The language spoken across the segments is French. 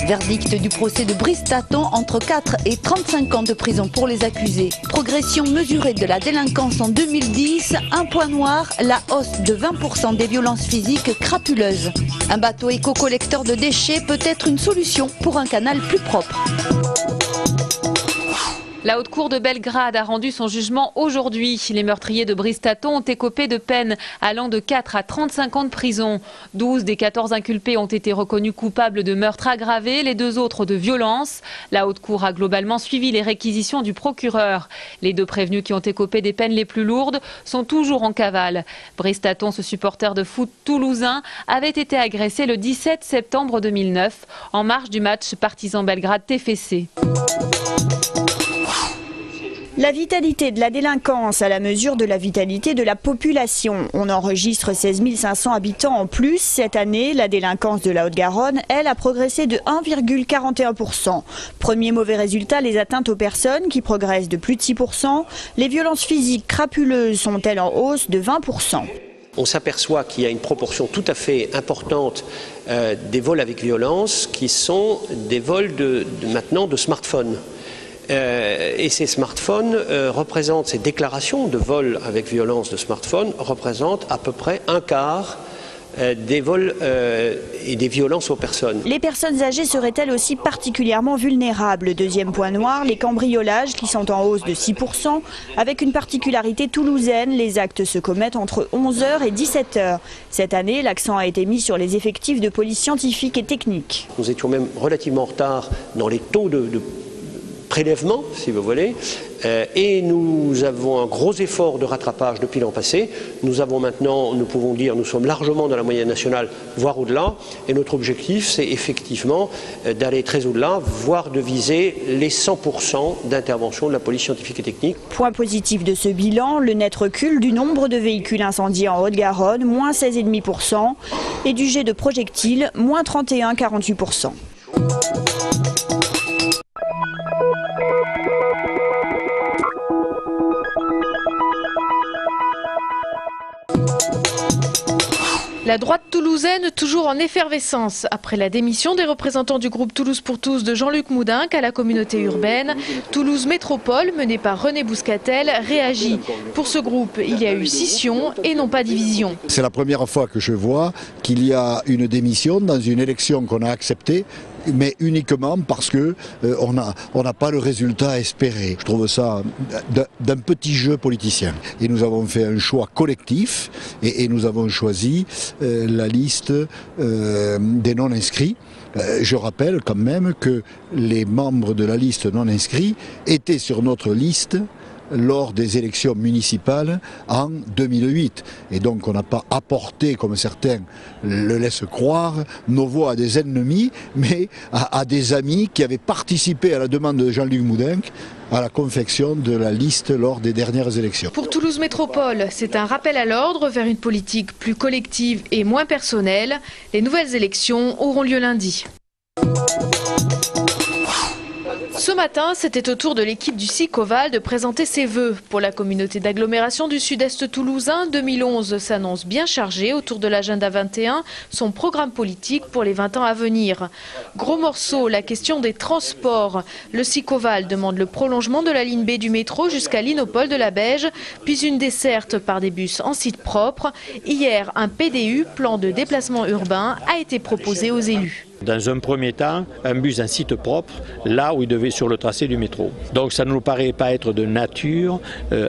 Verdict du procès de Brice Tatton, entre 4 et 35 ans de prison pour les accusés. Progression mesurée de la délinquance en 2010, un point noir, la hausse de 20% des violences physiques crapuleuses. Un bateau éco-collecteur de déchets peut être une solution pour un canal plus propre. La Haute Cour de Belgrade a rendu son jugement aujourd'hui. Les meurtriers de Brice Tatton ont écopé de peines allant de 4 à 35 ans de prison. 12 des 14 inculpés ont été reconnus coupables de meurtre aggravé, les 2 autres de violence. La Haute Cour a globalement suivi les réquisitions du procureur. Les 2 prévenus qui ont écopé des peines les plus lourdes sont toujours en cavale. Brice Tatton, ce supporter de foot toulousain, avait été agressé le 17 septembre 2009 en marge du match Partizan Belgrade-TFC. La vitalité de la délinquance à la mesure de la vitalité de la population. On enregistre 16 500 habitants en plus. Cette année, la délinquance de la Haute-Garonne, elle, a progressé de 1,41%. Premier mauvais résultat, les atteintes aux personnes qui progressent de plus de 6%. Les violences physiques crapuleuses sont, elles, en hausse de 20%. On s'aperçoit qu'il y a une proportion tout à fait importante des vols avec violence qui sont des vols maintenant de smartphones. Et ces smartphones représentent, ces déclarations de vol avec violence de smartphones représentent à peu près un quart des vols et des violences aux personnes. Les personnes âgées seraient-elles aussi particulièrement vulnérables? Deuxième point noir, les cambriolages qui sont en hausse de 6%. Avec une particularité toulousaine, les actes se commettent entre 11h et 17h. Cette année, l'accent a été mis sur les effectifs de police scientifique et technique. Nous étions même relativement en retard dans les taux de prélèvement, si vous voulez, et nous avons un gros effort de rattrapage depuis l'an passé. Nous avons maintenant, nous pouvons dire, nous sommes largement dans la moyenne nationale, voire au-delà, et notre objectif, c'est effectivement d'aller très au-delà, voire de viser les 100% d'intervention de la police scientifique et technique. Point positif de ce bilan, le net recul du nombre de véhicules incendiés en Haute-Garonne, moins 16,5%, et du jet de projectiles, moins 31,48%. La droite toulousaine toujours en effervescence. Après la démission des représentants du groupe Toulouse pour tous de Jean-Luc Moudenc à la communauté urbaine, Toulouse Métropole, menée par René Bouscatel, réagit. Pour ce groupe, il y a eu scission et non pas division. C'est la première fois que je vois qu'il y a une démission dans une élection qu'on a acceptée, mais uniquement parce que on n'a pas le résultat espéré. Je trouve ça d'un petit jeu politicien. Et nous avons fait un choix collectif et nous avons choisi la liste des non-inscrits. Je rappelle quand même que les membres de la liste non-inscrits étaient sur notre liste lors des élections municipales en 2008. Et donc on n'a pas apporté, comme certains le laissent croire, nos voix à des ennemis, mais à des amis qui avaient participé à la demande de Jean-Luc Moudenc à la confection de la liste lors des dernières élections. Pour Toulouse Métropole, c'est un rappel à l'ordre vers une politique plus collective et moins personnelle. Les nouvelles élections auront lieu lundi. Ce matin, c'était au tour de l'équipe du SICOVAL de présenter ses vœux. Pour la communauté d'agglomération du sud-est toulousain, 2011 s'annonce bien chargé autour de l'agenda 21, son programme politique pour les 20 ans à venir. Gros morceau, la question des transports. Le SICOVAL demande le prolongement de la ligne B du métro jusqu'à l'Inopole de la Beige, puis une desserte par des bus en site propre. Hier, un PDU, plan de déplacement urbain, a été proposé aux élus. Dans un premier temps, un bus en site propre, là où il devait sur le tracé du métro. Donc ça ne nous paraît pas être de nature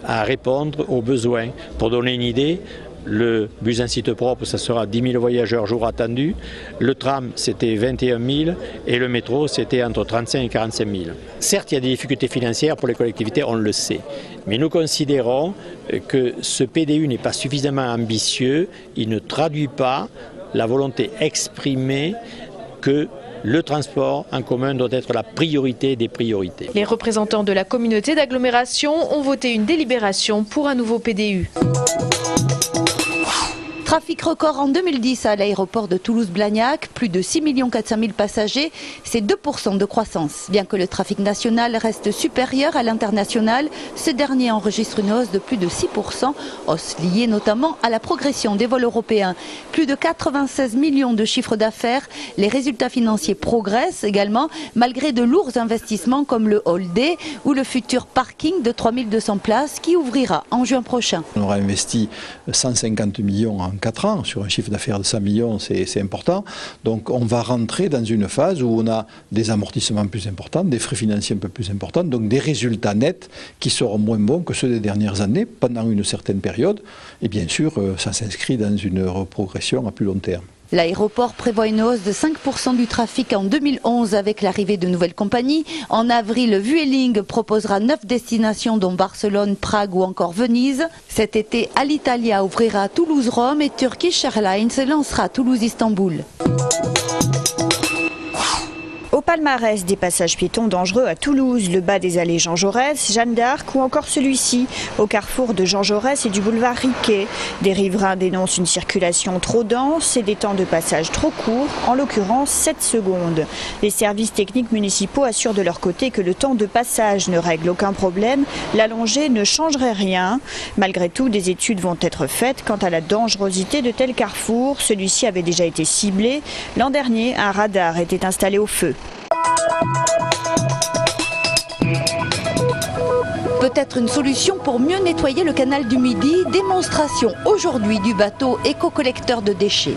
à répondre aux besoins. Pour donner une idée, le bus en site propre, ça sera 10 000 voyageurs jour attendu. Le tram, c'était 21 000 et le métro, c'était entre 35 et 45 000. Certes, il y a des difficultés financières pour les collectivités, on le sait. Mais nous considérons que ce PDU n'est pas suffisamment ambitieux. Il ne traduit pas la volonté exprimée que le transport en commun doit être la priorité des priorités. Les représentants de la communauté d'agglomération ont voté une délibération pour un nouveau PDU. Trafic record en 2010 à l'aéroport de Toulouse-Blagnac, plus de 6 400 000 passagers, c'est 2% de croissance. Bien que le trafic national reste supérieur à l'international, ce dernier enregistre une hausse de plus de 6%, hausse liée notamment à la progression des vols européens. Plus de 96 millions de chiffres d'affaires, les résultats financiers progressent également malgré de lourds investissements comme le Hall Day ou le futur parking de 3200 places qui ouvrira en juin prochain. On aura investi 150 millions en 4 ans, sur un chiffre d'affaires de 100 millions, c'est important. Donc on va rentrer dans une phase où on a des amortissements plus importants, des frais financiers un peu plus importants, donc des résultats nets qui seront moins bons que ceux des dernières années pendant une certaine période. Et bien sûr, ça s'inscrit dans une progression à plus long terme. L'aéroport prévoit une hausse de 5% du trafic en 2011 avec l'arrivée de nouvelles compagnies. En avril, Vueling proposera 9 destinations dont Barcelone, Prague ou encore Venise. Cet été, Alitalia ouvrira Toulouse-Rome et Turkish Airlines lancera Toulouse-Istanbul. Au palmarès des passages piétons dangereux à Toulouse, le bas des allées Jean Jaurès, Jeanne d'Arc ou encore celui-ci, au carrefour de Jean Jaurès et du boulevard Riquet. Des riverains dénoncent une circulation trop dense et des temps de passage trop courts, en l'occurrence 7 secondes. Les services techniques municipaux assurent de leur côté que le temps de passage ne règle aucun problème, l'allongé ne changerait rien. Malgré tout, des études vont être faites quant à la dangerosité de tels carrefours. Celui-ci avait déjà été ciblé. L'an dernier, un radar était installé au feu. Peut-être une solution pour mieux nettoyer le canal du Midi. Démonstration aujourd'hui du bateau éco-collecteur de déchets.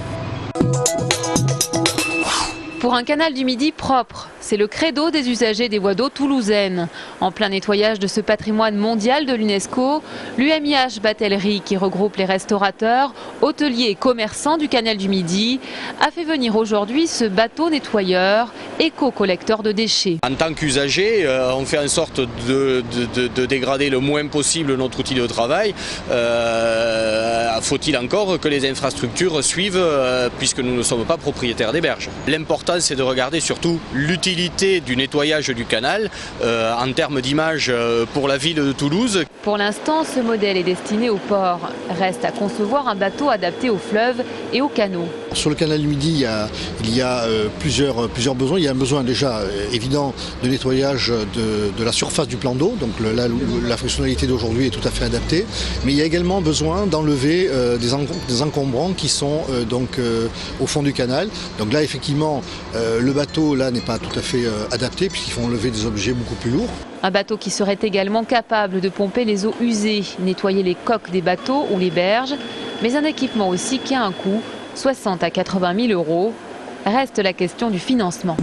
Pour un canal du Midi propre, c'est le credo des usagers des voies d'eau toulousaines. En plein nettoyage de ce patrimoine mondial de l'UNESCO, l'UMIH Batellerie, qui regroupe les restaurateurs, hôteliers et commerçants du canal du Midi, a fait venir aujourd'hui ce bateau nettoyeur, éco-collecteur de déchets. En tant qu'usager, on fait en sorte de dégrader le moins possible notre outil de travail. Faut-il encore que les infrastructures suivent, puisque nous ne sommes pas propriétaires des berges. L'important, c'est de regarder surtout l'utilité du nettoyage du canal en termes d'image pour la ville de Toulouse. Pour l'instant, ce modèle est destiné au port. Reste à concevoir un bateau adapté aux fleuves et aux canaux. Sur le canal du Midi, il y a plusieurs besoins. Il y a un besoin déjà évident de nettoyage de la surface du plan d'eau. Donc la fonctionnalité d'aujourd'hui est tout à fait adaptée. Mais il y a également besoin d'enlever des encombrants qui sont au fond du canal. Donc là, effectivement, le bateau là n'est pas tout à fait adapté puisqu'il faut enlever des objets beaucoup plus lourds. Un bateau qui serait également capable de pomper les eaux usées, nettoyer les coques des bateaux ou les berges, mais un équipement aussi qui a un coût, 60 à 80 000 €. Reste la question du financement.